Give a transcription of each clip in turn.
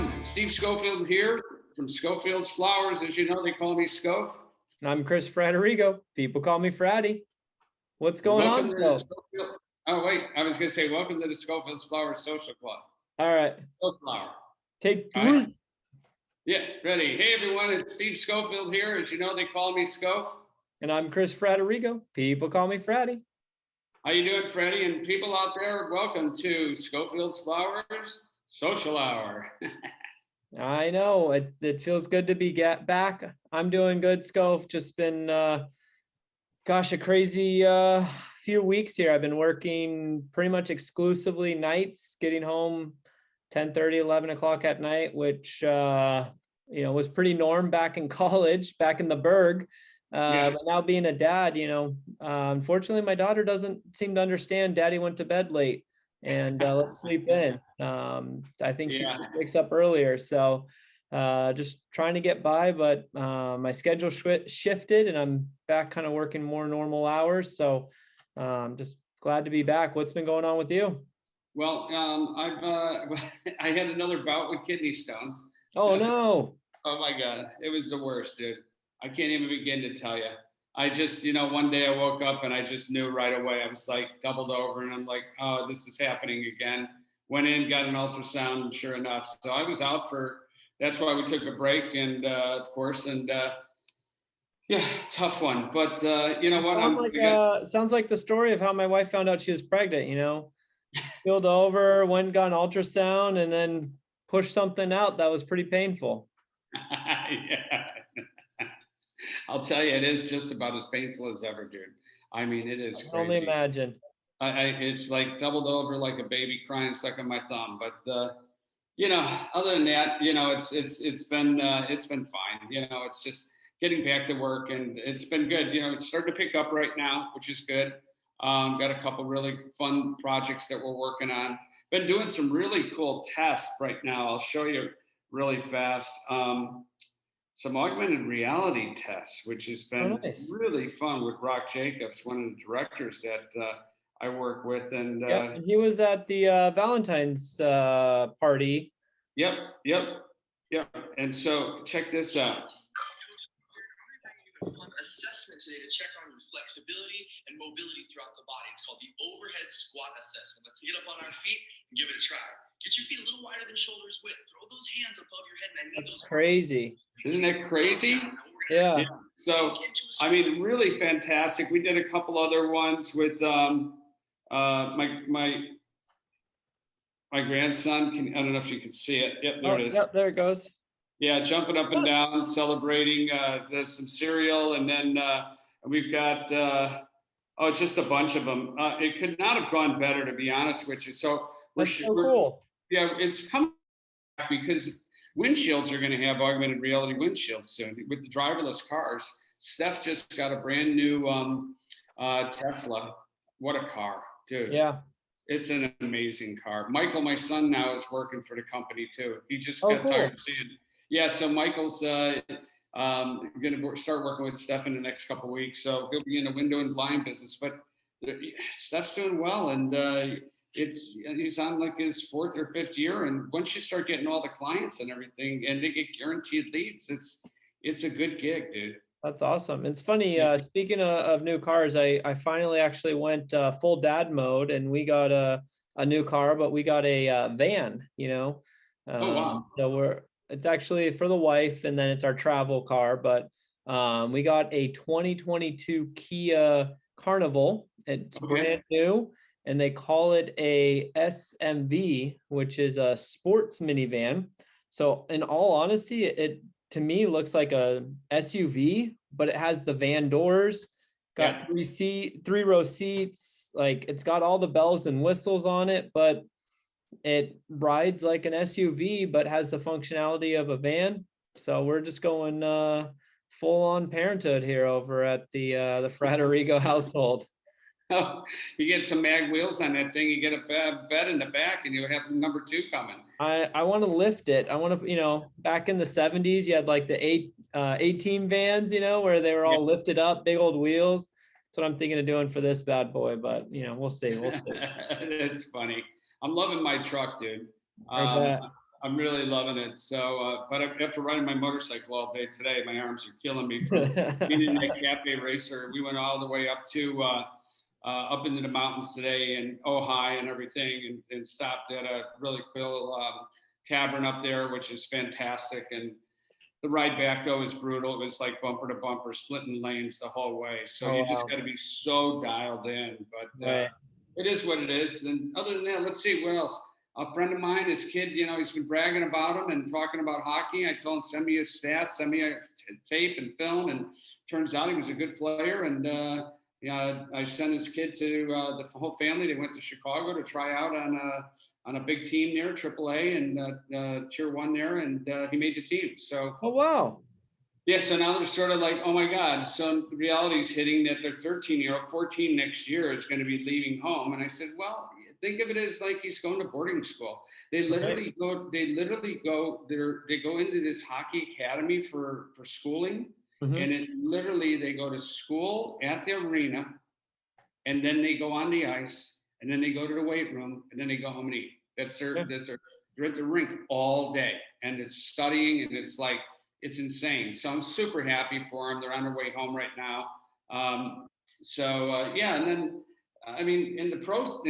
everyone. Steve Schofield here from Schofield's Flowers. As you know, they call me Scof. And I'm Chris Fratterigo. People call me Fratty. What's going on, Scof? Oh, wait. I was going to say, welcome to the Schofield's Flowers Social Club. All right. Social Flower. Take 3. Right. Yeah, ready. Hey, everyone. It's Steve Schofield here. As you know, they call me Scof. And I'm Chris Fratterigo. People call me Fratty. How you doing, Fratty? And people out there, welcome to Schofield's Flowers Social Hour. I know. It feels good to be back. I'm doing good, Scof. Just been, gosh, a crazy few weeks here. I've been working pretty much exclusively nights, getting home 10:30, 11 o'clock at night, which, was pretty norm back in college, back in the Berg. But now being a dad, unfortunately, my daughter doesn't seem to understand Daddy went to bed late and let's sleep in. I think she wakes up earlier. So just trying to get by, but my schedule shifted and I'm back kind of working more normal hours. So just glad to be back. What's been going on with you? Well, I had another bout with kidney stones. Oh, no. Oh, my God. It was the worst, dude. I can't even begin to tell you. I just, one day I woke up and I just knew right away. I was like doubled over and I'm like, oh, this is happening again. Went in, got an ultrasound, and sure enough. So I was out that's why we took a break and of course, and tough one. But you know what? Sounds like the story of how my wife found out she was pregnant, Peeled over, went, got an ultrasound, and then pushed something out that was pretty painful. Yeah. I'll tell you, it is just about as painful as ever, dude. I mean, it is crazy. I can only imagine. It's like doubled over like a baby crying stuck on my thumb. But other than that, it's been fine. It's just getting back to work, and it's been good. It's starting to pick up right now, which is good. Got a couple really fun projects that we're working on. Been doing some really cool tests right now. I'll show you really fast. Some augmented reality tests, which has been really fun with Brock Jacobs, one of the directors that I work with. And he was at the Valentine's party. Yep. And so check this out. Assessment today to check on your flexibility and mobility throughout the body. It's called the overhead squat assessment. Let's get up on our feet and give it a try. Get your feet a little wider than shoulders width. Throw those hands above your head. And that's crazy. Isn't that crazy? Yeah. So, I mean, really fantastic. We did a couple other ones with my grandson. I don't know if you can see it. Yep, there it is. Yep, there it goes. Yeah, jumping up and down, celebrating. There's some cereal, and then we've got it's just a bunch of them. It could not have gone better, to be honest with you. So that's so cool. Yeah, it's coming back because windshields are going to have augmented reality windshields soon with the driverless cars. Steph just got a brand new Tesla. What a car, dude! Yeah. It's an amazing car. Michael, my son, now is working for the company too. He just got tired of seeing it. Yeah, so Michael's going to start working with Steph in the next couple of weeks. So he'll be in the window and blind business. But Steph's doing well, and he's on like his 4th or 5th year. And once you start getting all the clients and everything, and they get guaranteed leads, it's a good gig, dude. That's awesome. It's funny. Speaking of new cars, I finally actually went full dad mode, and we got a new car, but we got a van. Oh wow! So it's actually for the wife, and then it's our travel car. But we got a 2022 Kia Carnival. It's brand new, and they call it a SMV, which is a sports minivan. So in all honesty, it to me looks like a SUV, but it has the van doors, got 3-row seats. Like it's got all the bells and whistles on it, but it rides like an SUV, but has the functionality of a van. So we're just going full on parenthood here over at the Fratterigo household. Oh, you get some mag wheels on that thing. You get a bed in the back, and you have number 2 coming. I want to lift it. I want to, back in the 70s, you had like the A-team vans, where they were all lifted up, big old wheels. That's what I'm thinking of doing for this bad boy, but we'll see. It's funny. I'm loving my truck, dude. I'm really loving it. So, but after riding my motorcycle all day today, my arms are killing me from being in that cafe racer. We went all the way up to up into the mountains today and Ojai and everything, and stopped at a really cool tavern up there, which is fantastic. And the ride back though was brutal. It was like bumper to bumper, splitting lanes the whole way. So you just got to be so dialed in. But Right. it is what it is. And other than that, let's see what else. A friend of mine, his kid, he's been bragging about him and talking about hockey. I told him, send me his stats, send me a tape and film. And turns out he was a good player. And I sent his kid to the whole family. They went to Chicago to try out on a big team there, AAA and Tier 1 there, and he made the team. So, Oh, wow. yeah, so now they're sort of like, oh my God. So reality's hitting that their 13-year-old, 14 next year, is going to be leaving home. And I said, well, think of it as like he's going to boarding school. They literally go into this hockey academy for schooling. Mm-hmm. And it literally, they go to school at the arena, and then they go on the ice, and then they go to the weight room, and then they go home and eat. They're at the rink all day, and it's studying, and it's like, it's insane. So I'm super happy for them. They're on their way home right now. Yeah, and then I mean, in the pro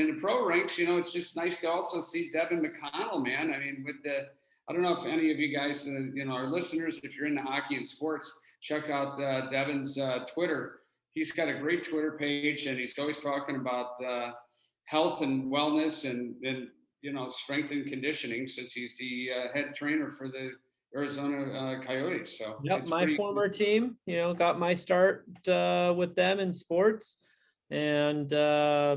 ranks, it's just nice to also see Devin McConnell, man. I mean, I don't know if any of you guys, our listeners, if you're into hockey and sports, check out Devin's Twitter. He's got a great Twitter page, and he's always talking about health and wellness and strength and conditioning, since he's the head trainer for the Arizona Coyotes. So yep, my former team, got my start with them in sports. And I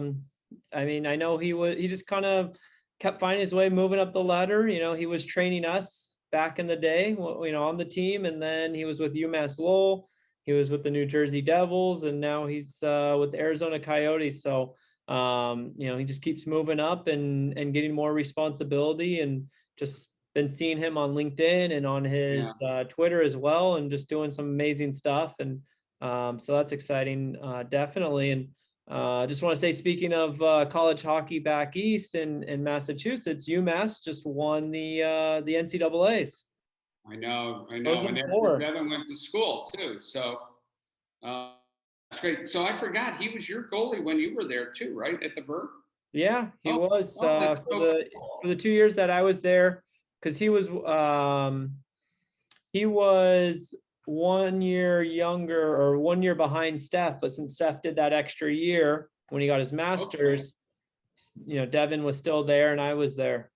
mean, I know he just kind of kept finding his way moving up the ladder. He was training us back in the day, on the team, and then he was with UMass Lowell. He was with the New Jersey Devils, and now he's with the Arizona Coyotes. So, he just keeps moving up and getting more responsibility, and just been seeing him on LinkedIn and on his Twitter as well, and just doing some amazing stuff. And so that's exciting, definitely. And just want to say, speaking of college hockey back east in Massachusetts, UMass just won the NCAAs. I know. And that's where Devin went to school too. So that's great. So I forgot, he was your goalie when you were there too, right? At the Burr? Yeah, he was cool. for the 2 years that I was there, because he was 1 year younger, or 1 year behind Steph, but since Steph did that extra year when he got his master's, Devin was still there and I was there.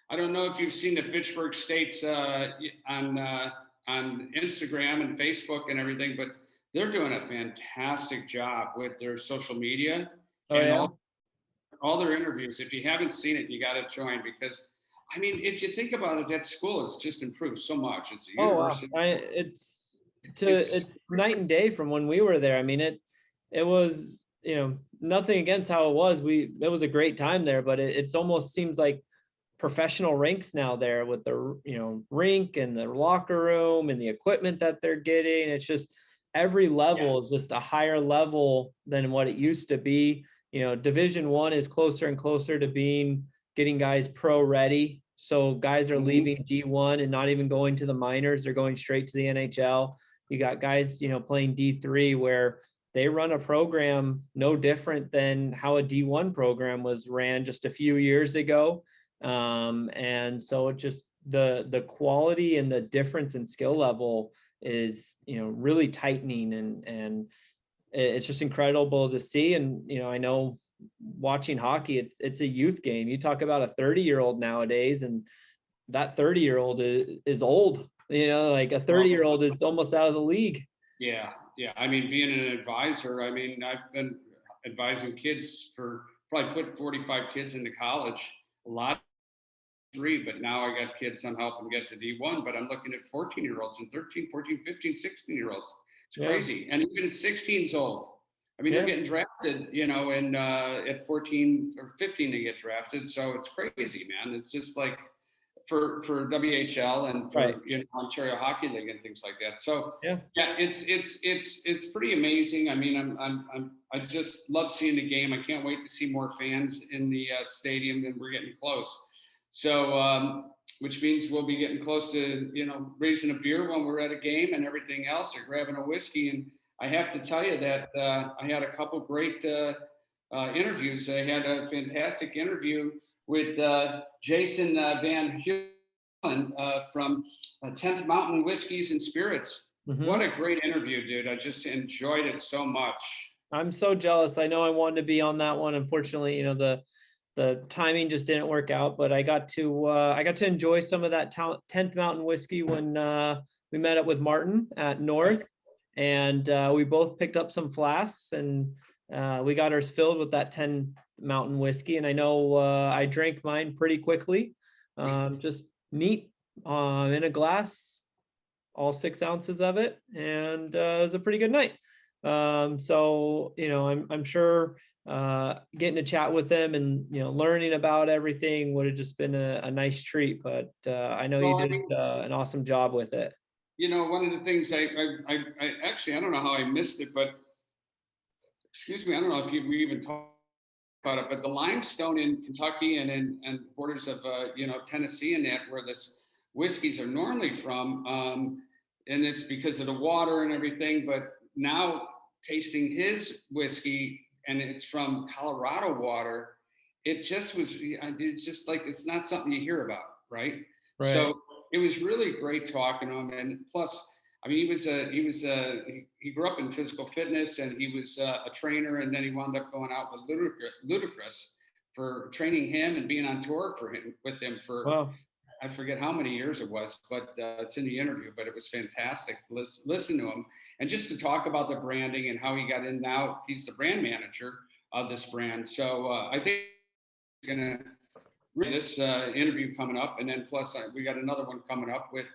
I don't know if you've seen the Fitchburg States on Instagram and Facebook and everything, but they're doing a fantastic job with their social media all their interviews. If you haven't seen it, you got to join, because I mean, if you think about it, that school has just improved so much. It's a university. It's night and day from when we were there. I mean, it was, nothing against how it was. It was a great time there, but it almost seems like professional rinks now there, with the rink and the locker room and the equipment that they're getting. It's just every level is just a higher level than what it used to be. Division I is closer and closer to getting guys pro ready. So guys are leaving D1 and not even going to the minors. They're going straight to the NHL. You got guys, playing D3, where they run a program no different than how a D1 program was ran just a few years ago. And so it just, the quality and the difference in skill level is, really tightening, and it's just incredible to see. And, I know watching hockey, it's a youth game. You talk about a 30-year-old nowadays, and that 30-year-old is old, like a 30-year-old is almost out of the league. Yeah. I mean, being an advisor, I've been advising kids probably put 45 kids into college, a lot 3, but now I got kids I'm helping get to D1, but I'm looking at 14-year-olds and 13, 14, 15, 16-year-olds. It's crazy. And even at 16's old. I mean, they're getting drafted, and at 14 or 15 they get drafted. So it's crazy, man. It's just like for WHL and for Ontario Hockey League and things like that. So it's pretty amazing. I mean, I just love seeing the game. I can't wait to see more fans in the stadium, and we're getting close. So which means we'll be getting close to, raising a beer when we're at a game and everything else, or grabbing a whiskey. And I have to tell you that I had a couple great interviews. I had a fantastic interview with Jason VanHeulen from 10th Mountain Whiskies and Spirits. Mhm. What a great interview, dude. I just enjoyed it so much. I'm so jealous. I know I wanted to be on that one. Unfortunately, the timing just didn't work out, but I got to enjoy some of that 10th Mountain whiskey when we met up with Martin at North, and we both picked up some flasks, and we got ours filled with that 10 Mountain whiskey. And I know I drank mine pretty quickly, just neat in a glass, all 6 ounces of it, and it was a pretty good night. So I'm sure getting to chat with them and learning about everything would have just been a nice treat. But I know you did an awesome job with it. One of the things I actually, I don't know how I missed it, but excuse me, I don't know if we even talked about it, but the limestone in Kentucky and borders of Tennessee and that, where this whiskeys are normally from, and it's because of the water and everything. But now tasting his whiskey, and it's from Colorado water, it's just like, it's not something you hear about, right? Right. So it was really great talking to him. And plus, I mean, he grew up in physical fitness, and he was a trainer, and then he wound up going out with Ludacris for training him and being on tour with him for, Wow. I forget how many years it was, but it's in the interview. But it was fantastic to listen to him, and just to talk about the branding and how he got in. Now he's the brand manager of this brand. So I think he's going to read this interview coming up. And then plus we got another one coming up with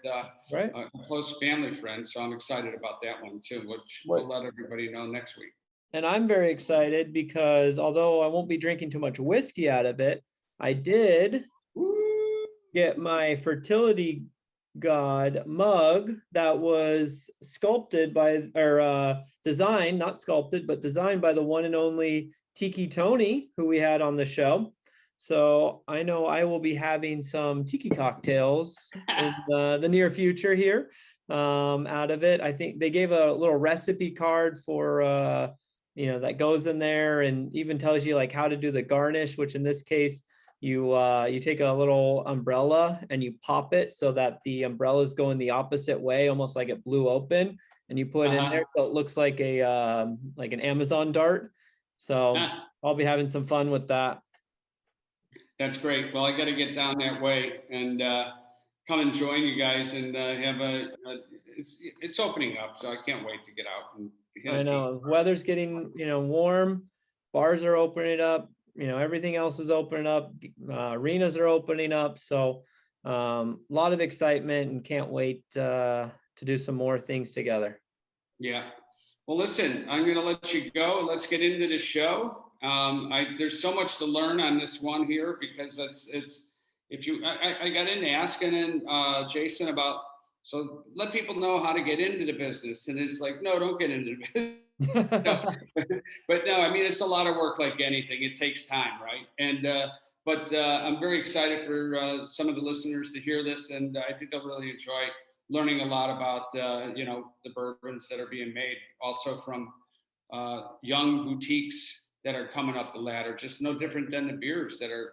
Right. a close family friend. So I'm excited about that one too, which we'll let everybody know next week. And I'm very excited because although I won't be drinking too much whiskey out of it, I did get my fertility god mug that was sculpted by, or designed, not sculpted, but designed by the one and only Tiki Tony, who we had on the show. So I know I will be having some tiki cocktails in the near future here out of it. I think they gave a little recipe card for that goes in there, and even tells you like how to do the garnish, which in this case you take a little umbrella and you pop it so that the umbrellas go in the opposite way, almost like it blew open, and you put it in there so it looks like an Amazon dart. So I'll be having some fun with that. That's great. Well, I got to get down that way and come and join you guys, and have it's opening up, so I can't wait to get out and hit I know weather's getting warm, bars are opening up, everything else is opening up, arenas are opening up, so a lot of excitement, and can't wait to do some more things together. Yeah. Well, listen, I'm going to let you go. Let's get into the show. There's so much to learn on this one here, because I got into asking Jason about, so let people know how to get into the business, and it's like, no, don't get into the business. No. But no, I mean, it's a lot of work, like anything. It takes time, right? And but I'm very excited for some of the listeners to hear this, and I think they'll really enjoy learning a lot about the bourbons that are being made, also from young boutiques that are coming up the ladder, just no different than the beers that are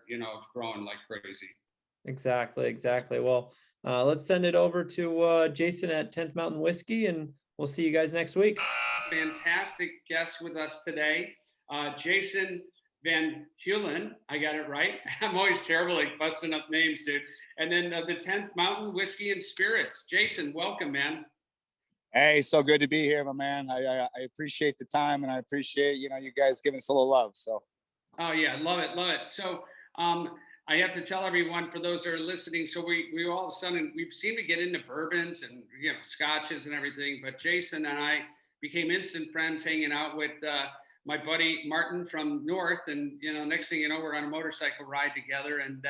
growing like crazy. Exactly. Well, let's send it over to Jason at 10th Mountain Whiskey, and we'll see you guys next week. Fantastic guest with us today, Jason VanHeulen. I got it right. I'm always terrible at busting up names, dude. And then the 10th Mountain Whiskey and Spirits. Jason, welcome, man. Hey, so good to be here, my man. I appreciate the time, and I appreciate you guys giving us a little love. So, oh yeah, love it. So I have to tell everyone, for those that are listening, so we all of a sudden we've seemed to get into bourbons and scotches and everything, but Jason and I became instant friends, hanging out with my buddy Martin from North, and next thing you know, we're on a motorcycle ride together, and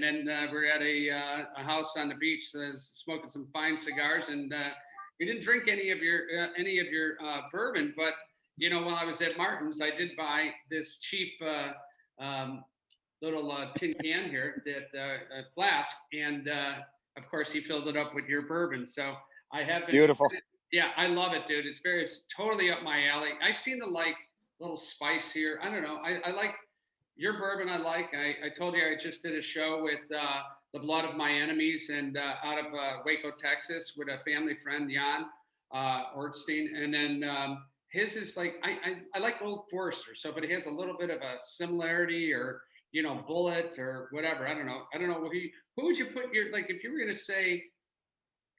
then we're at a house on the beach, smoking some fine cigars, and we didn't drink any of your bourbon, but while I was at Martin's, I did buy this cheap tin can here, that flask, and of course he filled it up with your bourbon. So I have been Beautiful. yeah, I love it, dude. It's totally up my alley. I seem to like little spice here. I don't know. I like your bourbon. I told you I just did a show with the Blood of My Enemies and out of Waco, Texas, with a family friend, Jan Ortstein, and then his is like I like Old Forester. So if it has a little bit of a similarity, or Bullet or whatever, I don't know. Who would you put your, like, if you were gonna say,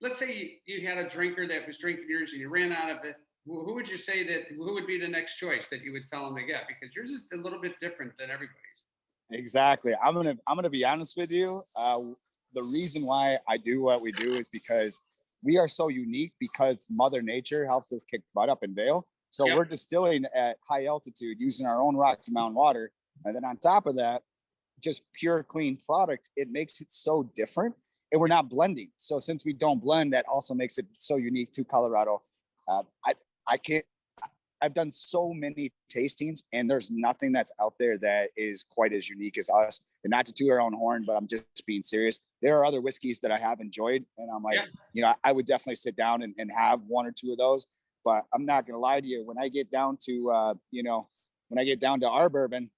let's say you had a drinker that was drinking yours and you ran out of it, who would you say that, who would be the next choice that you would tell them to get? Because yours is a little bit different than everybody's. Exactly. I'm gonna be honest with you. The reason why I do what we do is because we are so unique, because Mother Nature helps us kick butt up in Vail. So Yep. we're distilling at high altitude using our own Rocky Mountain water. And then on top of that, just pure clean product. It makes it so different. And we're not blending. So since we don't blend, that also makes it so unique to Colorado. I can't, I've done so many tastings, and there's nothing that's out there that is quite as unique as us. And not to toot our own horn, but I'm just being serious. There are other whiskeys that I have enjoyed, and I'm like, I would definitely sit down and have one or two of those. But I'm not gonna lie to you, when I get down to when I get down to our bourbon,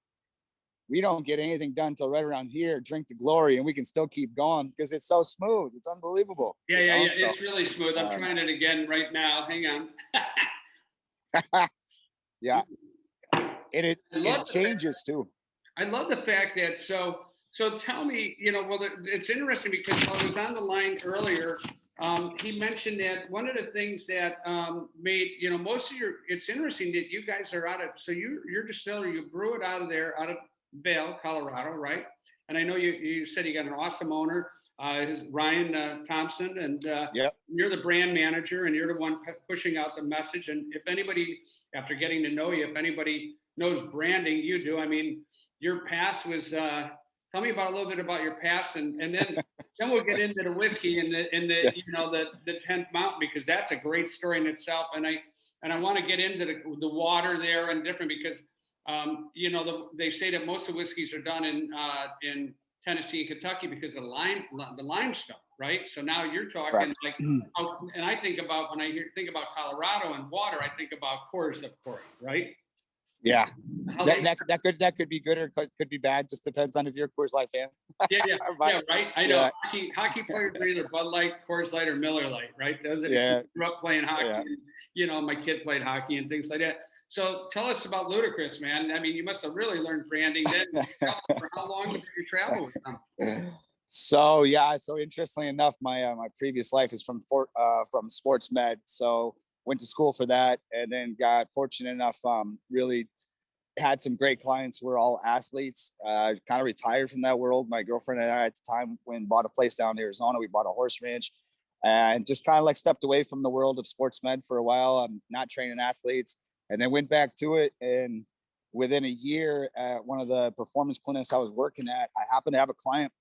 we don't get anything done till right around here. Drink to glory, and we can still keep going because it's so smooth. It's unbelievable. Yeah. So, It's really smooth. I'm trying it again right now. Hang on. yeah, and it changes too. I love the fact that, so tell me, well, it's interesting because I was on the line earlier. He mentioned that one of the things that made, most of it's interesting that you guys are out of, so your distillery, you brew it out of there, out of Vail, Colorado, right? And I know you said you got an awesome owner, Ryan Thompson, and you're the brand manager, and you're the one pushing out the message. And if anybody, after getting to know you, if anybody knows branding, you do. I mean, your past was, tell me about a little bit about your past, and then we'll get into the whiskey and the 10th Mountain, because that's a great story in itself. And I want to get into the water there and different, because they say that most of the whiskeys are done in Tennessee and Kentucky because of the limestone, right? So now you're talking like, and I think about, when I think about Colorado and water, I think about Coors, of course, right? Yeah, that could be good or could be bad. Just depends on if you're a Coors Light fan. Yeah, right. I know hockey players are either Bud Light, Coors Light, or Miller Light, right? Those are, grew up playing hockey. Yeah. And, my kid played hockey and things like that. So tell us about Ludacris, man. I mean, you must have really learned branding then. For how long did you travel with them? So interestingly enough, my previous life is from sports med. So went to school for that, and then got fortunate enough, really had some great clients who were all athletes. Kind of retired from that world. My girlfriend and I at the time bought a place down in Arizona. We bought a horse ranch, and just kind of like stepped away from the world of sports med for a while. I'm not training athletes, and then went back to it. And within a year, at one of the performance clinics I was working at, I happened to have a client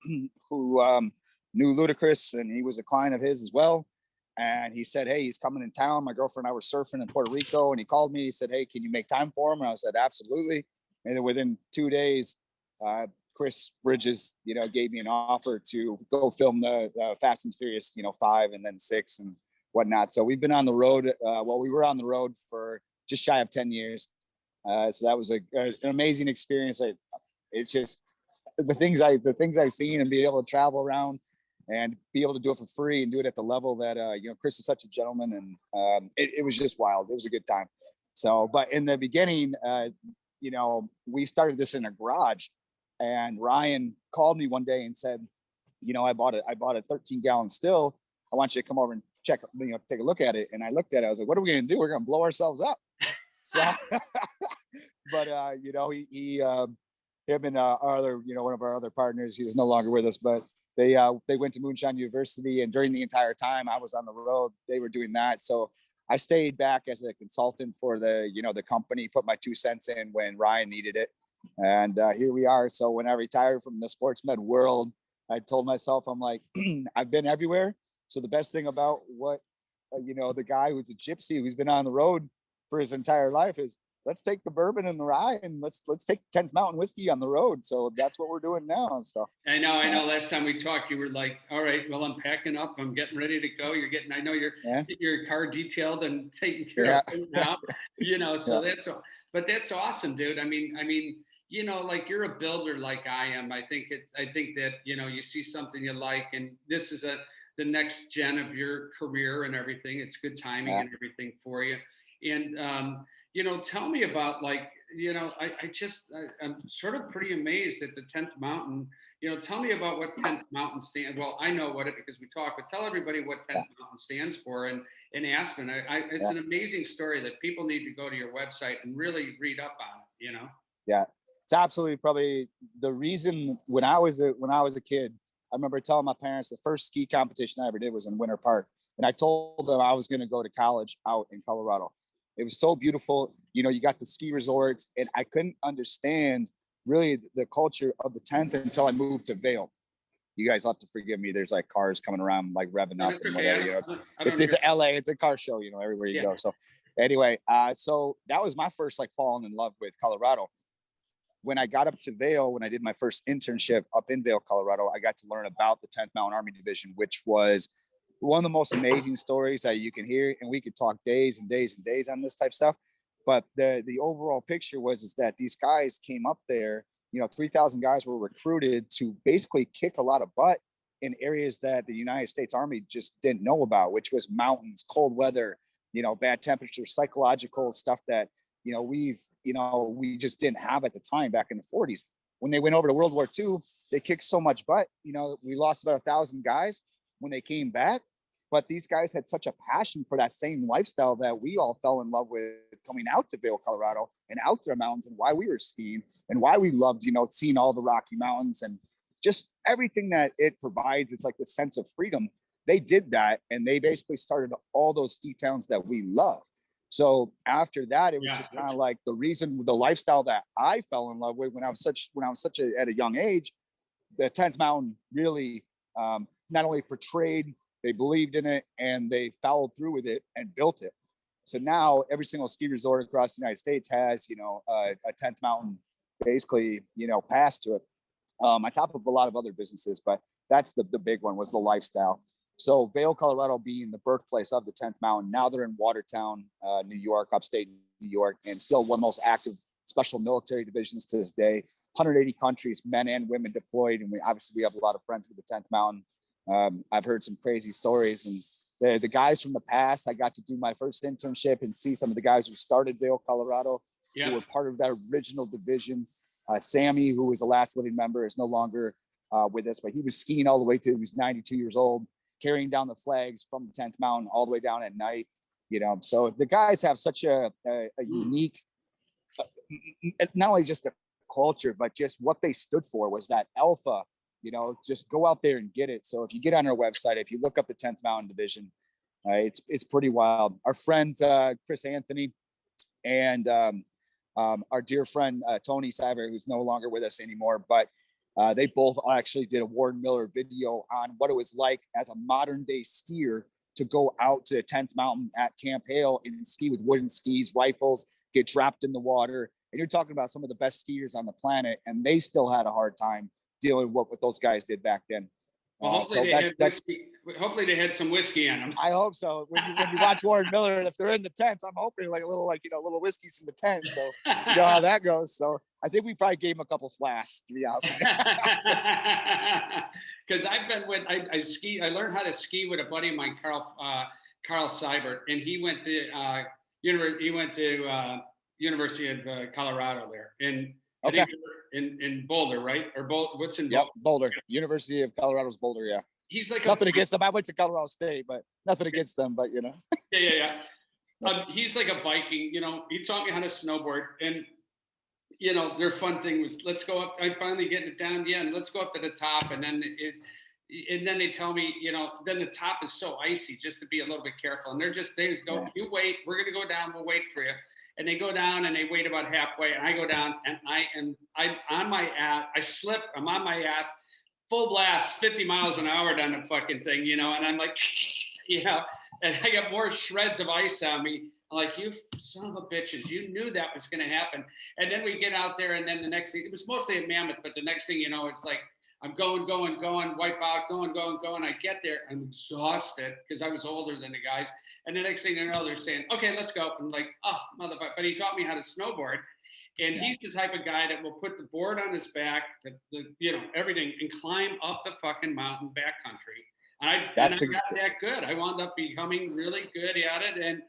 who knew Ludacris, and he was a client of his as well. And he said, hey, he's coming in town. My girlfriend and I were surfing in Puerto Rico, and he called me. He said, hey, can you make time for him? And I said, absolutely. And then within 2 days, Chris Bridges, gave me an offer to go film the Fast and Furious, 5 and then 6 and whatnot. So we've been on the road. We were on the road for just shy of 10 years. So that was an amazing experience. It's just the things I've seen, and being able to travel around and be able to do it for free and do it at the level that, Chris is such a gentleman, and it was just wild. It was a good time. So, but in the beginning, we started this in a garage, and Ryan called me one day and said, I bought a 13-gallon still. I want you to come over and check, take a look at it. And I looked at it. I was like, what are we going to do? We're going to blow ourselves up. So, but, him and our other, one of our other partners, he was no longer with us, but they went to Moonshine University, and during the entire time I was on the road, they were doing that. So I stayed back as a consultant for the company, put my 2 cents in when Ryan needed it. And here we are. So when I retired from the sports med world, I told myself, I'm like, I've been everywhere. So the best thing about what, the guy who's a gypsy, who's been on the road for his entire life, is let's take the bourbon and the rye and let's take 10th Mountain whiskey on the road. So that's what we're doing now. So I know. Last time we talked, you were like, all right, well, I'm packing up. I'm getting ready to go. I know your car detailed and taken care of now, so that's awesome, dude. I mean, like you're a builder like I am. I think that, you see something you like, and this is the next gen of your career and everything. It's good timing and everything for you. And, tell me about I'm sort of pretty amazed at the 10th Mountain. Tell me about what 10th Mountain stands. Well, I know what it, because we talk, but tell everybody what 10th Mountain stands for. And in Aspen, it's an amazing story that people need to go to your website and really read up on it, Yeah, it's absolutely probably the reason. When I was a kid, I remember telling my parents the first ski competition I ever did was in Winter Park. And I told them I was going to go to college out in Colorado. It was so beautiful. You got the ski resorts, and I couldn't understand really the culture of the 10th until I moved to Vail. You guys have to forgive me. There's like cars coming around, like revving up and whatever. It's LA. It's a car show, everywhere you go. So anyway, so that was my first like falling in love with Colorado. When I got up to Vail, when I did my first internship up in Vail, Colorado, I got to learn about the 10th Mountain Army Division, which was one of the most amazing stories that you can hear. And we could talk days and days and days on this type of stuff. But the overall picture is that these guys came up there, 3,000 guys were recruited to basically kick a lot of butt in areas that the United States Army just didn't know about, which was mountains, cold weather, bad temperatures, psychological stuff that, we just didn't have at the time back in the 40s. When they went over to World War II, they kicked so much butt, we lost about 1,000 guys when they came back. But these guys had such a passion for that same lifestyle that we all fell in love with coming out to Vail, Colorado, and out to the mountains, and why we were skiing and why we loved, seeing all the Rocky Mountains and just everything that it provides. It's like the sense of freedom. They did that, and they basically started all those ski towns that we love. So after that, it was just kind of like the lifestyle that I fell in love with when I was at a young age. The 10th Mountain really not only portrayed, they believed in it, and they followed through with it and built it. So now every single ski resort across the United States has, a 10th Mountain basically, pass to it, on top of a lot of other businesses. But that's the big one, was the lifestyle. So Vail, Colorado being the birthplace of the 10th Mountain. Now they're in Watertown, New York, upstate New York, and still one of the most active special military divisions to this day. 180 countries, men and women deployed. And we have a lot of friends with the 10th Mountain. I've heard some crazy stories, and the guys from the past, I got to do my first internship and see some of the guys who started Vail, Colorado, who were part of that original division. Sammy, who was the last living member, is no longer with us, but he was skiing all the way to he was 92 years old, carrying down the flags from the 10th Mountain all the way down at night. So the guys have such a unique, not only just the culture, but just what they stood for was that alpha. Just go out there and get it. So if you get on our website, if you look up the 10th Mountain Division, it's pretty wild. Our friend Chris Anthony and our dear friend Tony Saver, who's no longer with us anymore, but they both actually did a Ward Miller video on what it was like as a modern day skier to go out to 10th Mountain at Camp Hale and ski with wooden skis, rifles, get trapped in the water. And you're talking about some of the best skiers on the planet, and they still had a hard time dealing with what those guys did back then. Well, hopefully they had some whiskey in them. I hope so. When you watch Ward Miller, if they're in the tents, I'm hoping like a little whiskeys in the tent. So you know how that goes. So I think we probably gave him a couple flasks, to be honest with you. Because I've been I learned how to ski with a buddy of mine, Carl Seibert, and he went to University of Colorado there in Boulder, right? Or what's in Boulder? Yep, Boulder. University of Colorado's Boulder, yeah. He's like nothing against them. I went to Colorado State, but nothing against them, but Yeah. He's like a Viking, he taught me how to snowboard, and their fun thing was, let's go up. I'm finally getting it down. Yeah. And let's go up to the top. And then they tell me, then the top is so icy, just to be a little bit careful. And they just go, you wait, we're going to go down. We'll wait for you. And they go down and they wait about halfway, and I go down and I'm on my ass. I slip. I'm on my ass, full blast, 50 miles an hour down the fucking thing, and I'm like, you know, and I got more shreds of ice on me. I'm like, you son of a bitches, you knew that was going to happen. And then we get out there, and then the next thing, it was mostly a mammoth, but the next thing you know, it's like, I'm going, wipe out, going. I get there, I'm exhausted because I was older than the guys. And the next thing you know, they're saying, okay, let's go. I'm like, oh, motherfucker. But he taught me how to snowboard. And he's the type of guy that will put the board on his back, the everything, and climb up the fucking mountain backcountry. And I got that good. I wound up becoming really good at it. And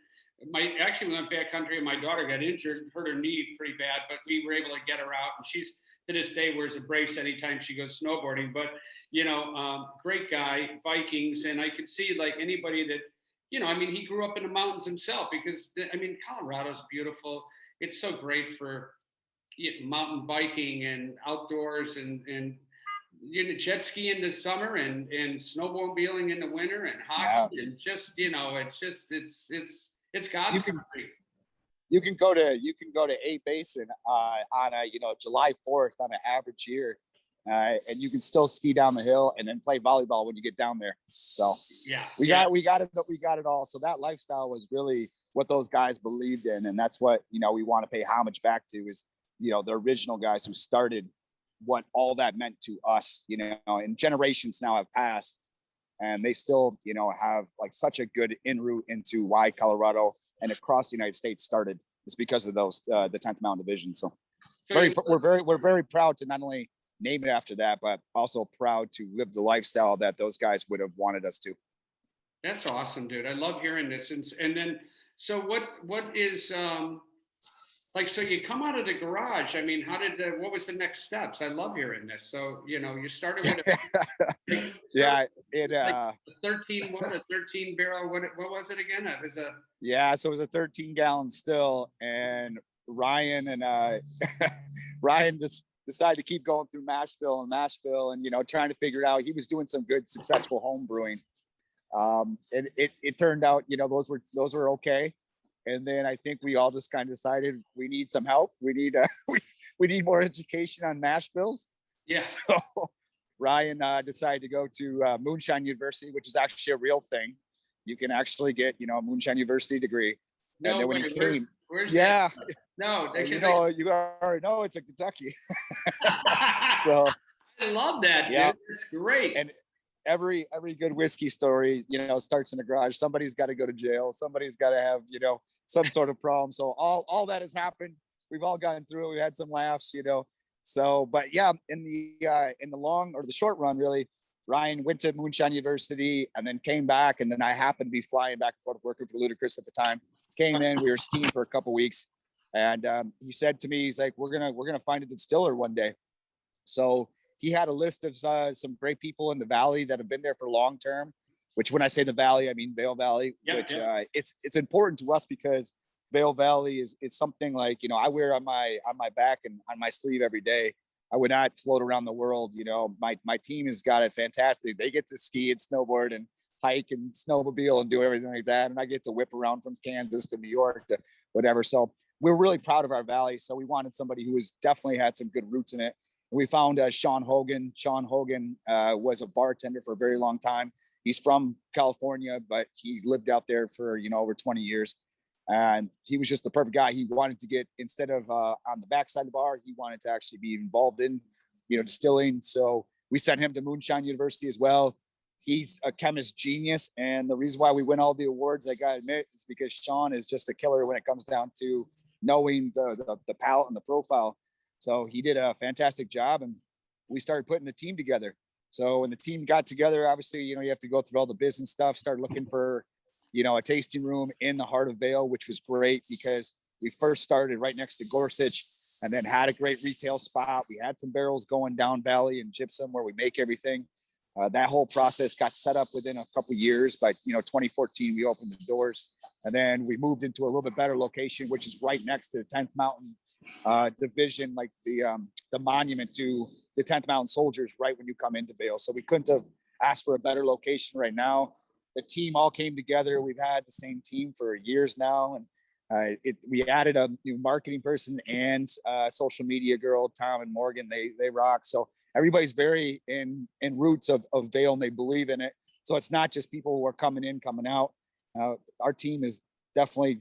actually went backcountry, and my daughter got injured, hurt her knee pretty bad, but we were able to get her out. And she's, to this day, wears a brace anytime she goes snowboarding. But, great guy, Vikings. And I could see, like, anybody that, he grew up in the mountains himself because, Colorado's beautiful. It's so great for mountain biking and outdoors and jet skiing in the summer and snowmobiling in the winter and hockey and just, it's God's country. You can go to A Basin on a July 4th on an average year, and you can still ski down the hill and then play volleyball when you get down there. So we got it all. So that lifestyle was really what those guys believed in, and that's what we want to pay homage back to is the original guys who started what all that meant to us. And generations now have passed, and they still have like such a good en route into why Colorado and across the United States started. It's because of those the 10th Mountain Division. So we're very proud to not only name it after that, but also proud to live the lifestyle that those guys would have wanted us to. That's awesome, dude. I love hearing this. And then, so what is, so you come out of the garage. I mean, what was the next steps? I love hearing this. So, you started with a 13 barrel. What was it again? It was so it was a 13-gallon still, and Ryan just decided to keep going through Mashville and trying to figure it out. He was doing some good, successful home brewing. And it turned out, those were okay. And then I think we all just kind of decided we need some help. We need we need more education on mash bills. Yeah. So Ryan decided to go to Moonshine University, which is actually a real thing. You can actually get a Moonshine University degree. No, and then when he came, where's that? No, you already know it's in Kentucky. So I love that, dude. It's great. And every good whiskey story, starts in the garage. Somebody's got to go to jail. Somebody's got to have, some sort of problem. So all that has happened. We've all gotten through it. We had some laughs, So, but yeah, in the long or the short run, really, Ryan went to Moonshine University and then came back. And then I happened to be flying back and forth working for Ludacris at the time. Came in, we were skiing for a couple of weeks. And he said to me, he's like, we're gonna find a distiller one day. So he had a list of some great people in the Valley that have been there for long term, which when I say the Valley, I mean Vail Valley, it's important to us because Vail Valley is something like, I wear on my back and on my sleeve every day. I would not float around the world. My team has got it fantastic. They get to ski and snowboard and hike and snowmobile and do everything like that. And I get to whip around from Kansas to New York to whatever. So we're really proud of our Valley. So we wanted somebody who has definitely had some good roots in it. We found Sean Hogan. Sean Hogan was a bartender for a very long time. He's from California, but he's lived out there for, over 20 years. And he was just the perfect guy. He wanted to get, instead of on the backside of the bar, he wanted to actually be involved in, distilling. So we sent him to Moonshine University as well. He's a chemist genius. And the reason why we win all the awards, I got to admit, is because Sean is just a killer when it comes down to knowing the palate and the profile. So he did a fantastic job, and we started putting the team together. So when the team got together, obviously, you have to go through all the business stuff, start looking for, a tasting room in the heart of Vail, which was great because we first started right next to Gorsuch and then had a great retail spot. We had some barrels going down Valley and Gypsum where we make everything. That whole process got set up within a couple of years. But, 2014, we opened the doors, and then we moved into a little bit better location, which is right next to the 10th Mountain Division, like the monument to the 10th Mountain Soldiers right when you come into Vail. So we couldn't have asked for a better location right now. The team all came together. We've had the same team for years now. And we added a new marketing person and social media girl, Tom and Morgan. They rock. So everybody's very in roots of Vail, and they believe in it. So it's not just people who are coming in, coming out. Our team is definitely,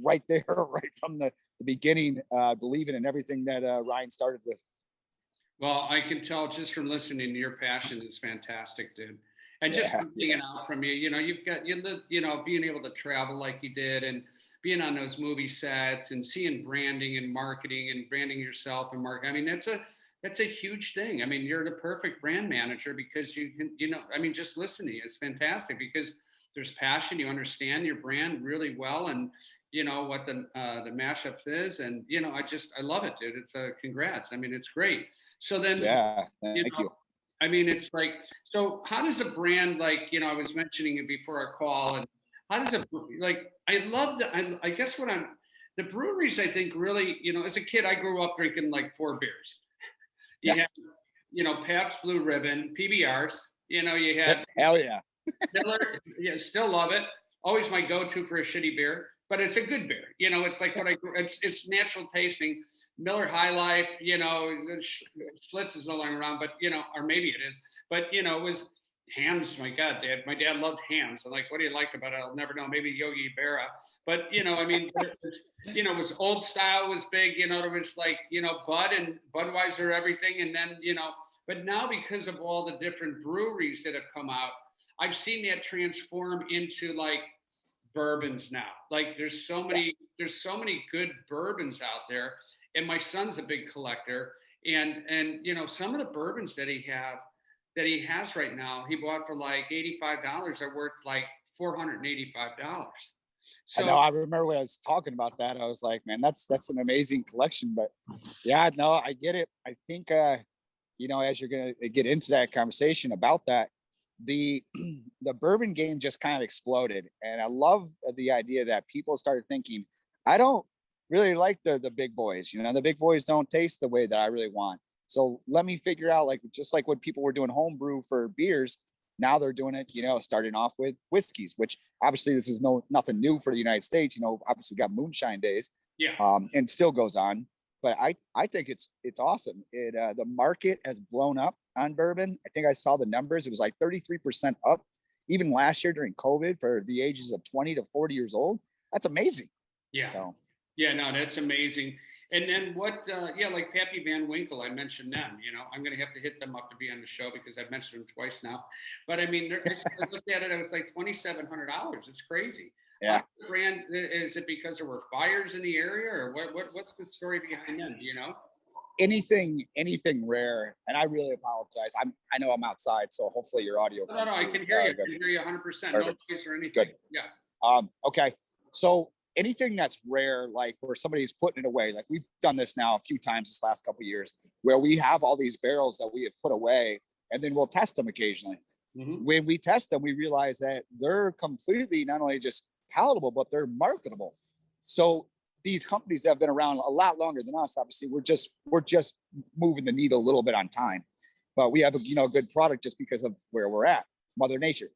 right there, right from the beginning, believing in everything that Ryan started with. Well, I can tell just from listening, your passion is fantastic, dude. And just being out from you, you've got, being able to travel like you did and being on those movie sets and seeing branding and marketing and branding yourself and marketing. I mean, that's a huge thing. I mean, you're the perfect brand manager because you can, just listening is fantastic because there's passion. You understand your brand really well and what the mashup is. And, I love it, dude. It's congrats. I mean, it's great. So then, thank you. I mean, it's like, so how does a brand like, I was mentioning it before our call, and how does I guess the breweries, I think really, as a kid, I grew up drinking like 4 beers. You had, Pabst Blue Ribbon, PBRs, you had. Hell yeah. Miller, still love it. Always my go-to for a shitty beer, but it's a good beer. It's like it's natural tasting. Miller High Life, Schlitz is no longer around, but or maybe it is. But it was Hams. My God, my dad loved Hams. I'm like, what do you like about it? I'll never know. Maybe Yogi Berra. But it was old style was big. There was like Bud and Budweiser, everything, and then But now because of all the different breweries that have come out, I've seen that transform into like bourbons now. Like there's so many good bourbons out there. And my son's a big collector. And some of the bourbons that he has right now, he bought for like $85 are worth like $485. So I remember when I was talking about that, I was like, man, that's an amazing collection. But yeah, no, I get it. I think as you're gonna get into that conversation about that, the bourbon game just kind of exploded. And I love the idea that people started thinking, I don't really like the big boys, the big boys don't taste the way that I really want. So let me figure out, like, just like when people were doing homebrew for beers, now they're doing it, starting off with whiskeys, which obviously this is nothing new for the United States. Obviously we got moonshine days, and still goes on. But I think it's awesome. The market has blown up on bourbon. I think I saw the numbers. It was like 33% up, even last year during COVID for the ages of 20 to 40 years old. That's amazing. Yeah. So. Yeah, no, that's amazing. And then like Pappy Van Winkle, I mentioned them. I'm going to have to hit them up to be on the show because I've mentioned them twice now. But I mean, I looked at it, it was like $2,700. It's crazy. Yeah. What's the brand? Is it because there were fires in the area, or what's the story behind them? Do you know? Anything rare, and I really apologize. I know I'm outside, so hopefully your audio. No, I can hear you. I can hear you 100%. No noise or anything. Good. Yeah. Okay. So anything that's rare, like where somebody's putting it away, like we've done this now a few times this last couple of years, where we have all these barrels that we have put away, and then we'll test them occasionally. Mm-hmm. When we test them, we realize that they're completely not only just palatable, but they're marketable. So these companies that have been around a lot longer than us, obviously, we're just moving the needle a little bit on time, but we have a good product just because of where we're at, Mother Nature.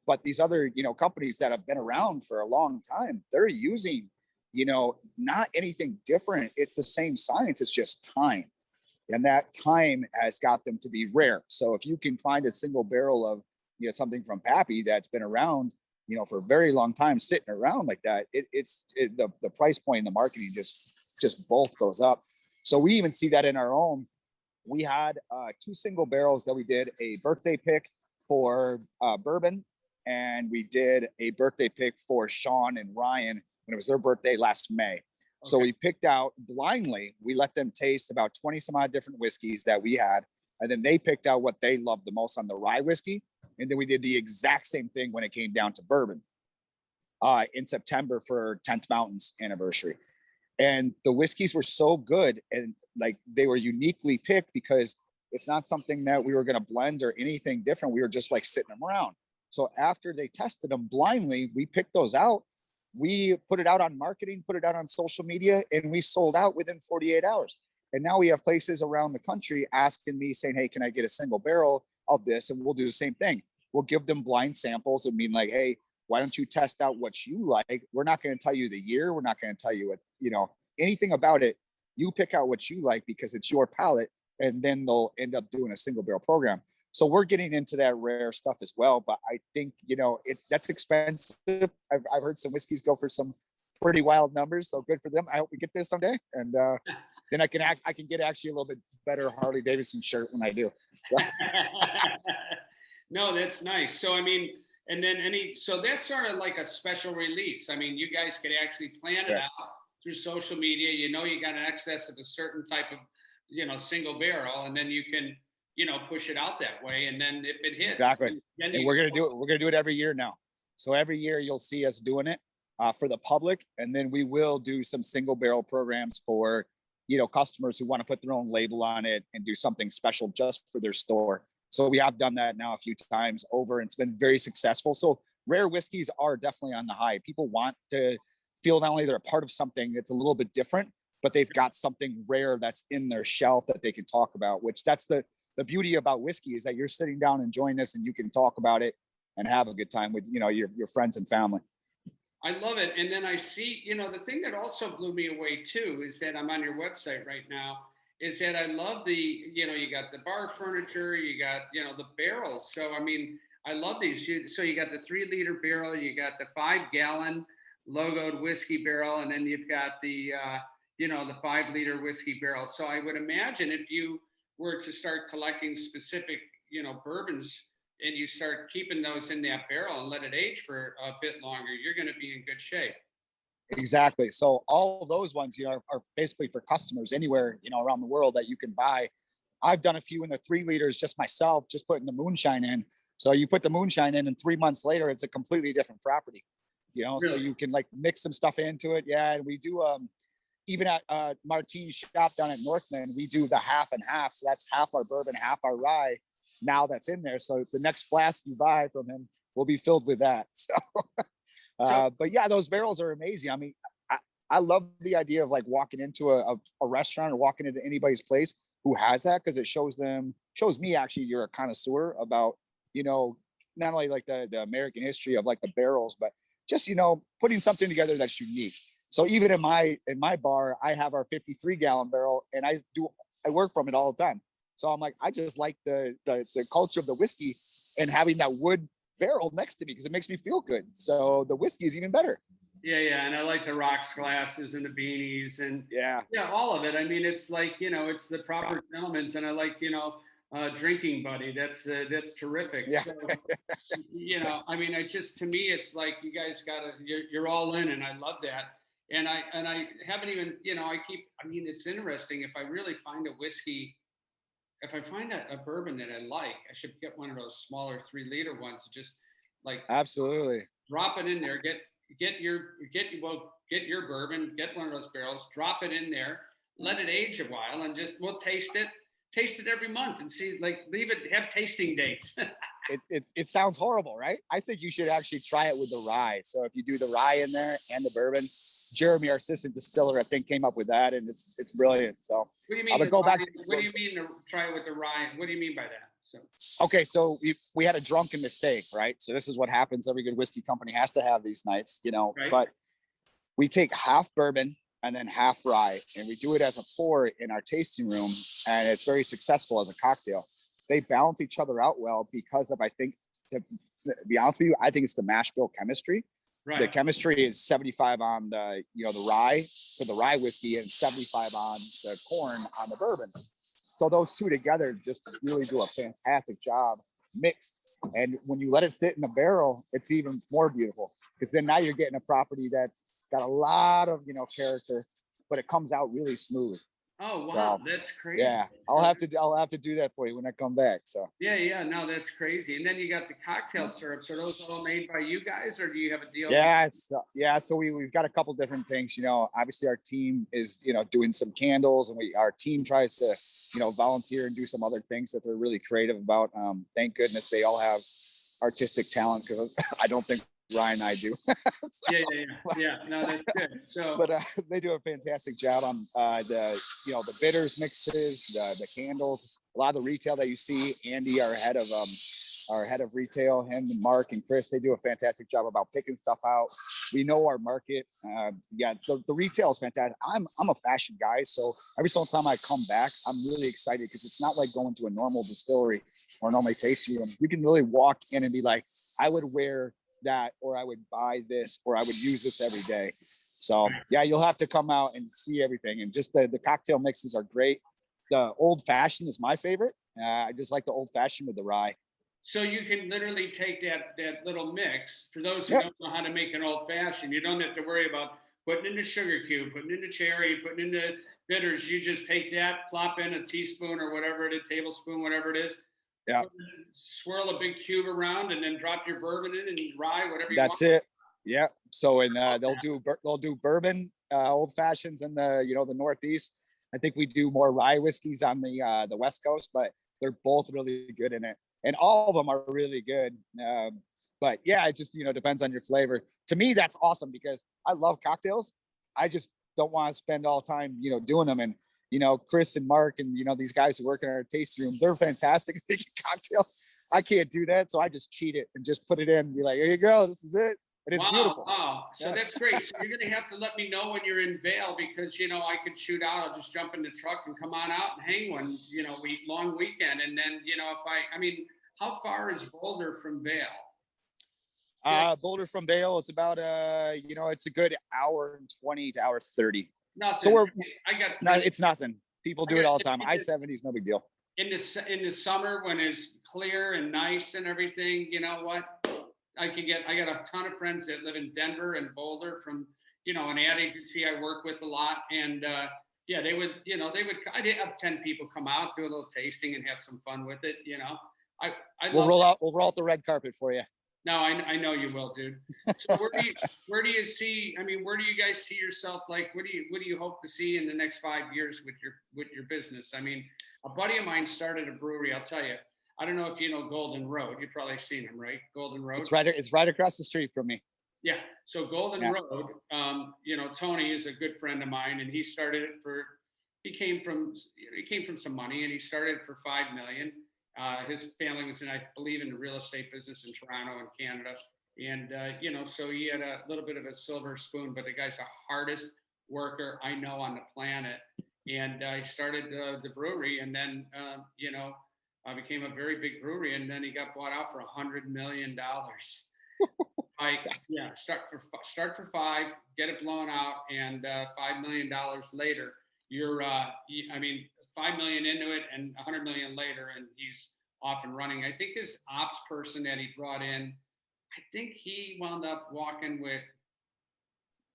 But these other companies that have been around for a long time, they're using not anything different. It's the same science. It's just time, and that time has got them to be rare. So if you can find a single barrel of something from Pappy that's been around for a very long time, sitting around like that, the price point and the marketing just both goes up. So we even see that in our own. We had 2 single barrels that we did a birthday pick for bourbon, and we did a birthday pick for Sean and Ryan when it was their birthday last May. Okay. So we picked out blindly. We let them taste about 20 some odd different whiskeys that we had, and then they picked out what they loved the most on the rye whiskey. And then we did the exact same thing when it came down to bourbon in September for 10th Mountain's anniversary. And the whiskeys were so good, and like they were uniquely picked because it's not something that we were going to blend or anything different. We were just like sitting them around. So after they tested them blindly, we picked those out. We put it out on marketing, put it out on social media, and we sold out within 48 hours. And now we have places around the country asking me, saying, hey, can I get a single barrel of this? And we'll do the same thing. We'll give them blind samples and mean like, hey, why don't you test out what you like? We're not going to tell you the year. We're not going to tell you what, anything about it. You pick out what you like because it's your palate, and then they'll end up doing a single barrel program. So we're getting into that rare stuff as well. But I think, that's expensive. I've heard some whiskeys go for some pretty wild numbers. So good for them. I hope we get there someday. And then I can get actually a little bit better Harley Davidson shirt when I do. No, that's nice. So, I mean, and then so that's sort of like a special release. I mean, you guys could actually plan it out through social media. You got an excess of a certain type of, single barrel, and then you can, push it out that way. And then if it hits, exactly. And we're going to do it. We're going to do it every year now. So every year you'll see us doing it for the public. And then we will do some single barrel programs for, customers who want to put their own label on it and do something special just for their store. So we have done that now a few times over, and it's been very successful. So rare whiskeys are definitely on the high. People want to feel not only they're a part of something that's a little bit different, but they've got something rare that's in their shelf that they can talk about, which that's the beauty about whiskey, is that you're sitting down enjoying this and you can talk about it and have a good time with, your friends and family. I love it. And then I see, the thing that also blew me away too, is that I'm on your website right now, is that I love the, you got the bar furniture, you got, the barrels. So, I mean, I love these. So you got the 3-liter barrel, you got the 5-gallon logoed whiskey barrel, and then you've got the, the 5-liter whiskey barrel. So I would imagine if you were to start collecting specific, bourbons, and you start keeping those in that barrel and let it age for a bit longer, you're going to be in good shape. Exactly. So all those ones, are basically for customers anywhere, around the world that you can buy. I've done a few in the 3 liters just myself, just putting the moonshine in. So you put the moonshine in, and 3 months later, it's a completely different property, Really? So you can like mix some stuff into it. Yeah. And we do, even at Martine's shop down at Northland, we do the half and half. So that's half our bourbon, half our rye. Now that's in there. So the next flask you buy from him will be filled with that. So, but yeah, those barrels are amazing. I mean, I love the idea of like walking into a restaurant or walking into anybody's place who has that, because it shows me actually you're a connoisseur about, not only like the American history of like the barrels, but just, putting something together that's unique. So even in my bar, I have our 53-gallon barrel, and I work from it all the time. So I'm like, I just like the culture of the whiskey and having that wood barrel next to me, because it makes me feel good. So the whiskey is even better. Yeah. And I like the rocks glasses and the beanies and all of it. I mean, it's like, it's the proper gentleman's, and I like, drinking buddy. That's terrific. Yeah. So, I mean, to me, it's like you guys you're all in, and I love that. And I haven't even, it's interesting. If I really find a whiskey, if I find a bourbon that I like, I should get one of those smaller 3-liter ones. Just like absolutely drop it in there. Get your bourbon. Get one of those barrels. Drop it in there. Let it age a while, and we'll taste it. Taste it every month and see. Like leave it. Have tasting dates. It sounds horrible, right? I think you should actually try it with the rye. So if you do the rye in there and the bourbon, Jeremy, our assistant distiller, I think came up with that, and it's brilliant. So what do you mean? What do you mean to try it with the rye? What do you mean by that? So we had a drunken mistake, right? So this is what happens. Every good whiskey company has to have these nights, Right. But we take half bourbon and then half rye, and we do it as a pour in our tasting room, and it's very successful as a cocktail. They balance each other out well because of, I think, to be honest with you, I think it's the mash bill chemistry. Right. The chemistry is 75 on the rye for the rye whiskey and 75 on the corn on the bourbon. So those two together just really do a fantastic job mixed. And when you let it sit in the barrel, it's even more beautiful, because then now you're getting a property that's got a lot of, character, but it comes out really smooth. Oh, wow. So, that's crazy. Yeah. I'll have to do that for you when I come back. So yeah. No, that's crazy. And then you got the cocktail syrups. Are those all made by you guys, or do you have a deal? Yeah. So we've got a couple different things, obviously our team is, doing some candles, and our team tries to, volunteer and do some other things that they're really creative about. Thank goodness they all have artistic talent, because I don't think Ryan and I do. So, yeah. No, that's good. So, but they do a fantastic job on the bitters mixes, the candles. A lot of the retail that you see, Andy, our head of our head of retail, him and Mark and Chris, they do a fantastic job about picking stuff out. We know our market. Yeah, the retail is fantastic. I'm a fashion guy, so every single time I come back, I'm really excited because it's not like going to a normal distillery or normally tasting room. You can really walk in and be like, I would wear that, or I would buy this, or I would use this every day. So yeah, you'll have to come out and see everything. And just the cocktail mixes are great. The old fashioned is my favorite. I just like the old fashioned with the rye. So you can literally take that little mix. For those who Yep. don't know how to make an old fashioned, you don't have to worry about putting in the sugar cube, putting in the cherry, putting in the bitters. You just take that, plop in a teaspoon or whatever it is, tablespoon, whatever it is. Yeah. Swirl a big cube around and then drop your bourbon in and rye, whatever you That's want. it. Yeah. So they'll do bourbon, old fashions in the the Northeast. I think we do more rye whiskeys on the West Coast, but they're both really good in it, and all of them are really good. But yeah, it just depends on your flavor. To me, that's awesome because I love cocktails. I just don't want to spend all time doing them. And Chris and Mark and these guys who work in our tasting room, they're fantastic at making cocktails. I can't do that, so I just cheat it and just put it in and be like, here you go, this is it. And it's beautiful. Wow. So that's great. So you're going to have to let me know when you're in Vail because, I could shoot out. I'll just jump in the truck and come on out and hang one, long weekend. And then, how far is Boulder from Vail? Boulder from Vail, it's about, it's a good hour and 20 to hour 30. Nothing. So No, it's nothing. People do it all the time. I-70 is no big deal. In the summer when it's clear and nice and everything, you know what? I got a ton of friends that live in Denver and Boulder from, an ad agency I work with a lot. And I'd have 10 people come out, do a little tasting and have some fun with it. We'll roll out the red carpet for you. No, I know you will, dude. So where do you see? I mean, where do you guys see yourself? Like, what do you hope to see in the next 5 years with your business? I mean, a buddy of mine started a brewery. I'll tell you. I don't know if you know Golden Road. You've probably seen him, right? Golden Road. It's right across the street from me. Yeah. So Golden Road. Tony is a good friend of mine, and he started it he came from some money, and he started it for $5 million. His family was I believe, in the real estate business in Toronto and Canada. And, so he had a little bit of a silver spoon, but the guy's the hardest worker I know on the planet. And he started the brewery and then, became a very big brewery. And then he got bought out for $100 million. Start for $5 million, get it blown out. And $5 million later, you're, $5 million into it and $100 million later, and he's off and running. I think his ops person that he brought in, I think he wound up walking with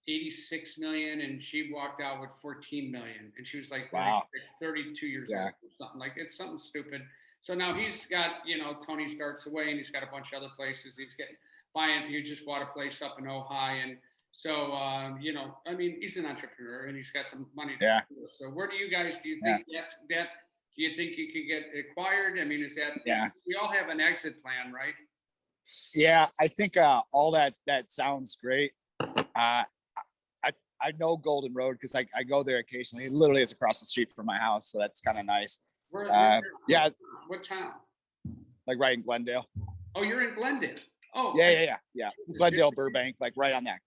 86 million, and she walked out with 14 million, and she was like, wow, 32 years old or something. Like, it's something stupid. So now he's got, Tony starts away, and he's got a bunch of other places. He just bought a place up in Ojai, and so, he's an entrepreneur and he's got some money to do it. So where do you think do you think you could get acquired? I mean, is that, we all have an exit plan, right? Yeah, I think all that sounds great. I know Golden Road because I go there occasionally. It literally is across the street from my house, so that's kind of nice. What town? Like right in Glendale. Oh, you're in Glendale. Oh, yeah. Glendale, Burbank, like right on that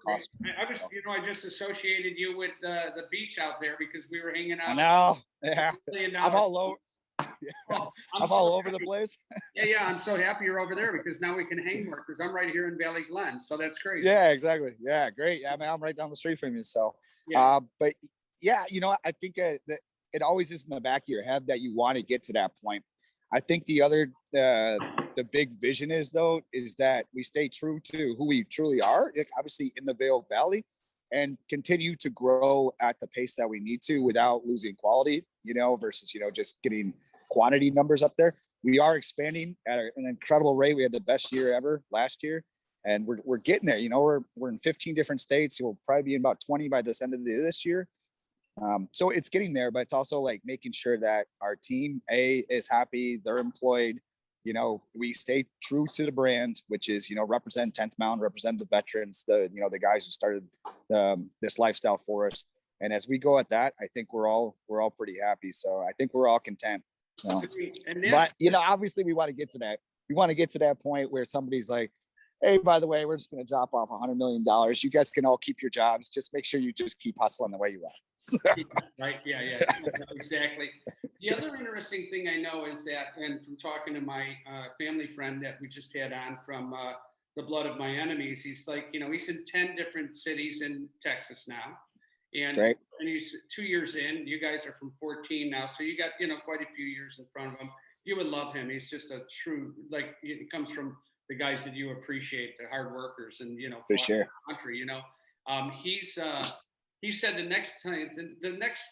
cost. I just associated you with the beach out there because we were hanging out. I know. Yeah. I'm all over. I'm all over the place. Yeah. I'm so happy you're over there because now we can hang more because I'm right here in Valley Glen. So that's great. Yeah, exactly. Yeah, great. Yeah, I'm right down the street from you. So, but yeah, I think that it always is in the back of your head that you want to get to that point. I think the big vision is that we stay true to who we truly are, obviously in the Vail Valley, and continue to grow at the pace that we need to without losing quality, versus, just getting quantity numbers up there. We are expanding at an incredible rate. We had the best year ever last year, and we're getting there. We're in 15 different states. We'll probably be in about 20 by this end of this year. So it's getting there, but it's also like making sure that our team is happy, they're employed, we stay true to the brand, which is, represent 10th Mountain, represent the veterans, the guys who started this lifestyle for us. And as we go at that, I think we're all pretty happy. So I think we're all content. But obviously we want to get to that. we want to get to that point where somebody's like, hey, by the way, we're just going to drop off $100 million. You guys can all keep your jobs. Just make sure you just keep hustling the way you are. Right. Yeah. Exactly. The other interesting thing I know is that, and from talking to my family friend that we just had on from The Blood of My Enemies, he's like, he's in 10 different cities in Texas now. And he's 2 years in. You guys are from 14 now. So you got, quite a few years in front of him. You would love him. He's just a true, like, it comes from the guys that you appreciate, the hard workers, and for sure, country. He said the next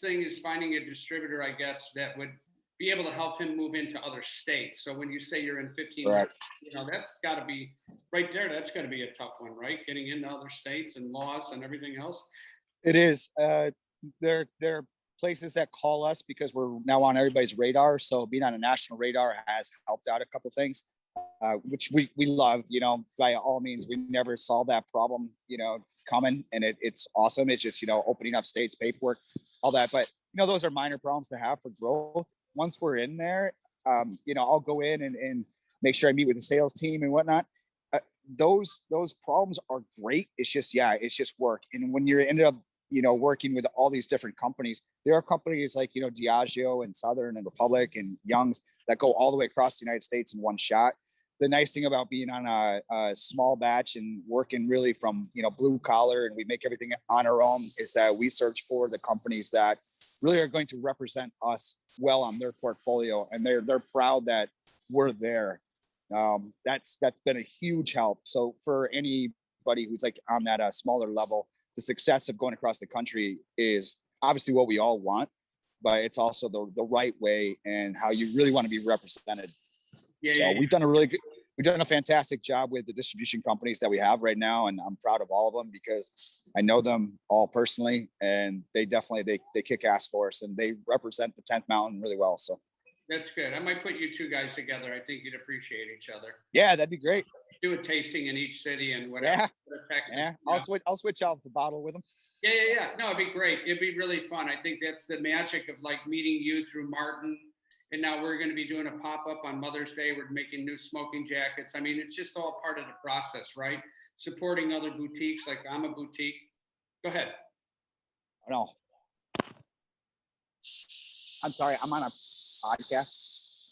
thing is finding a distributor, I guess, that would be able to help him move into other states. So when you say you're in 15, that's got to be right there. That's got to be a tough one, right? Getting into other states and laws and everything else. It is. There are places that call us because we're now on everybody's radar. So being on a national radar has helped out a couple of things. Which we love, by all means. We never saw that problem, coming, and it's awesome. It's just, opening up states, paperwork, all that. But, those are minor problems to have for growth. Once we're in there, I'll go in and make sure I meet with the sales team and whatnot. Those problems are great. It's just work. And when you ended up, working with all these different companies, there are companies like, Diageo and Southern and Republic and Young's that go all the way across the United States in one shot. The nice thing about being on a small batch and working really from, blue collar, and we make everything on our own, is that we search for the companies that really are going to represent us well on their portfolio. And they're proud that we're there. That's been a huge help. So for anybody who's like on that smaller level, the success of going across the country is obviously what we all want, but it's also the right way and how you really want to be represented. We've done a fantastic job with the distribution companies that we have right now, and I'm proud of all of them because I know them all personally, and they definitely they kick ass for us, and they represent the 10th Mountain really well. So that's good. I might put you two guys together. I think you'd appreciate each other. Yeah, that'd be great. Do a tasting in each city and whatever. Texas, yeah. I'll switch out the bottle with them. Yeah. No, it'd be great. It'd be really fun. I think that's the magic of like meeting you through Martin. And now we're going to be doing a pop-up on Mother's Day. We're making new smoking jackets. I mean, it's just all part of the process, right? Supporting other boutiques. Like I'm a boutique. Go ahead. No. I'm sorry. I'm on a podcast.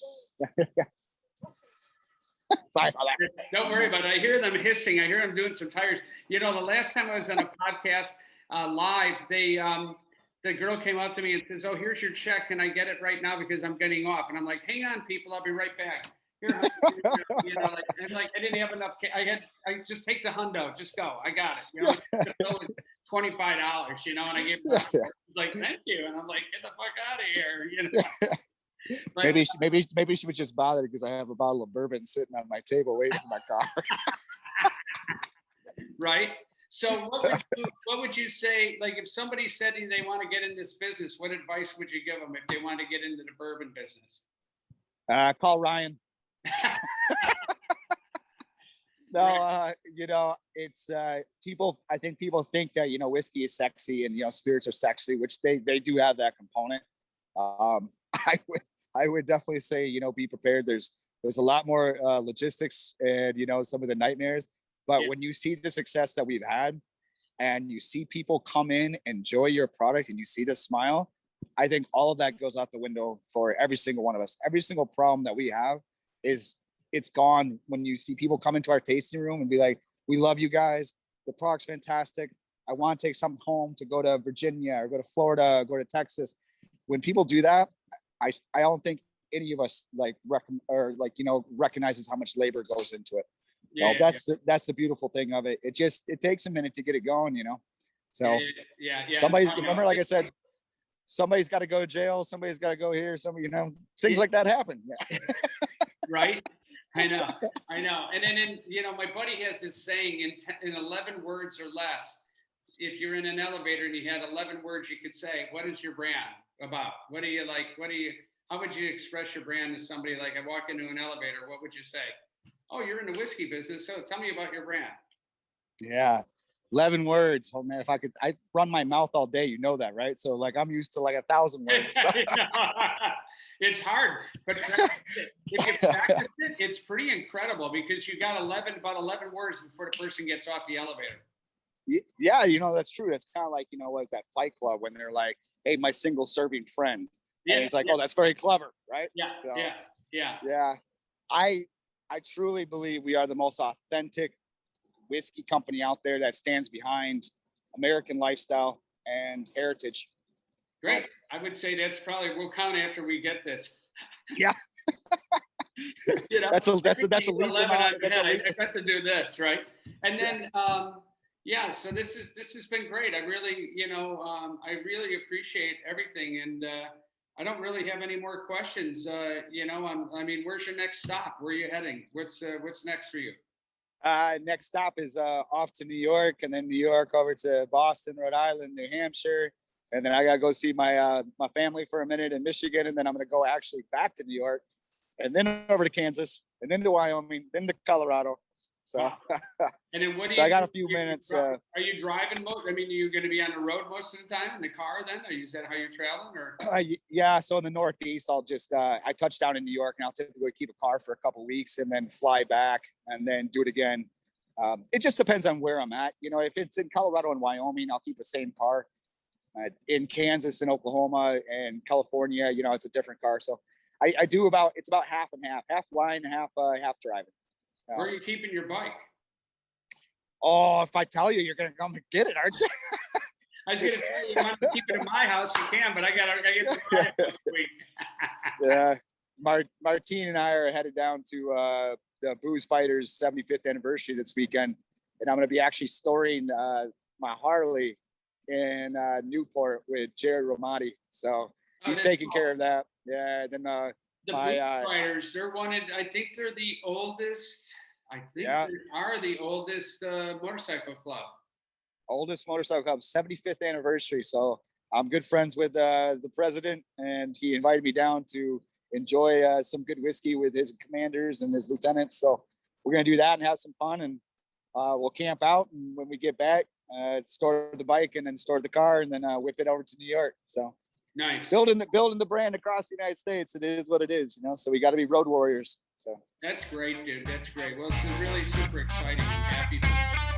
Sorry about that. Don't worry about it. I hear them hissing. I hear them doing some tires. The last time I was on a podcast live, the girl came up to me and says, "Oh, here's your check. Can I get it right now because I'm getting off?" And I'm like, "Hang on, people. I'll be right back." Here, I'm like, I didn't have enough. I just take the hundo. Just go. I got it. The bill was $25. And I gave her. It's like, "Thank you." And I'm like, "Get the fuck out of here." But, maybe she was just bothered because I have a bottle of bourbon sitting on my table waiting for my car. Right. So what would you say, like if somebody said they want to get in this business, what advice would you give them if they want to get into the bourbon business? Call Ryan. No, it's people. I think people think that whiskey is sexy and spirits are sexy, which they do have that component. I would definitely say be prepared. There's a lot more logistics and some of the nightmares. But when you see the success that we've had and you see people come in, enjoy your product, and you see the smile, I think all of that goes out the window for every single one of us. Every single problem that we have it's gone when you see people come into our tasting room and be like, "We love you guys. The product's fantastic. I want to take something home to go to Virginia or go to Florida, or go to Texas." When people do that, I don't think any of us recognizes how much labor goes into it. That's the beautiful thing of it. It takes a minute to get it going, So somebody's, remember, like I said, somebody's got to go to jail. Somebody's got to go here. Things like that happen. Yeah. Right. I know. And then, my buddy has this saying in 11 words or less, if you're in an elevator and you had 11 words, you could say, "What is your brand about? What do you like? How would you express your brand to somebody? Like I walk into an elevator, what would you say? Oh, you're in the whiskey business. So tell me about your brand." Yeah. 11 words. Oh man, I run my mouth all day, that, right? So like I'm used to like 1,000 words. It's hard, but if you practice it, it's pretty incredible because you got about 11 words before the person gets off the elevator. Yeah, that's true. That's kind of like, was that Fight Club when they're like, hey, my single serving friend. Yeah, and it's like, oh, that's very clever, right? Yeah, so, yeah. I truly believe we are the most authentic whiskey company out there that stands behind American lifestyle and heritage. Great. I would say that's probably, we'll count after we get this. Yeah. That's a least amount. I got to do this, right? And then, so this has been great. I really, I really appreciate everything. And I don't really have any more questions. Where's your next stop? Where are you heading? What's next for you? Next stop is off to New York, and then New York over to Boston, Rhode Island, New Hampshire. And then I got to go see my family for a minute in Michigan. And then I'm going to go actually back to New York and then over to Kansas and then to Wyoming, then to Colorado. So, and then I got a few minutes. Are you driving? Are you going to be on the road most of the time in the car then? Or is that how you're traveling? Or yeah. So in the Northeast, I'll just, I touch down in New York and I'll typically keep a car for a couple of weeks and then fly back and then do it again. It just depends on where I'm at. If it's in Colorado and Wyoming, I'll keep the same car. In Kansas and Oklahoma and California, it's a different car. So I do it's about half and half flying, half driving. Where are you keeping your bike? Oh, if I tell you, you're going to come and get it, aren't you? I was going to say, you want to keep it in my house, you can, but I got to get to my next week. Yeah. Martine and I are headed down to the Booze Fighters 75th anniversary this weekend. And I'm going to be actually storing my Harley in Newport with Jared Romati. So he's taking care of that. Yeah. Then the Booze Fighters, they're I think they're the oldest. I think they are the oldest motorcycle club. Oldest motorcycle club, 75th anniversary. So I'm good friends with the president, and he invited me down to enjoy some good whiskey with his commanders and his lieutenants. So we're going to do that and have some fun, and we'll camp out. And when we get back, store the bike and then store the car and then whip it over to New York. So nice. Building the brand across the United States. It is what it is, so we got to be road warriors. So that's great, dude. That's great. Well, it's really super exciting. I'm happy for you.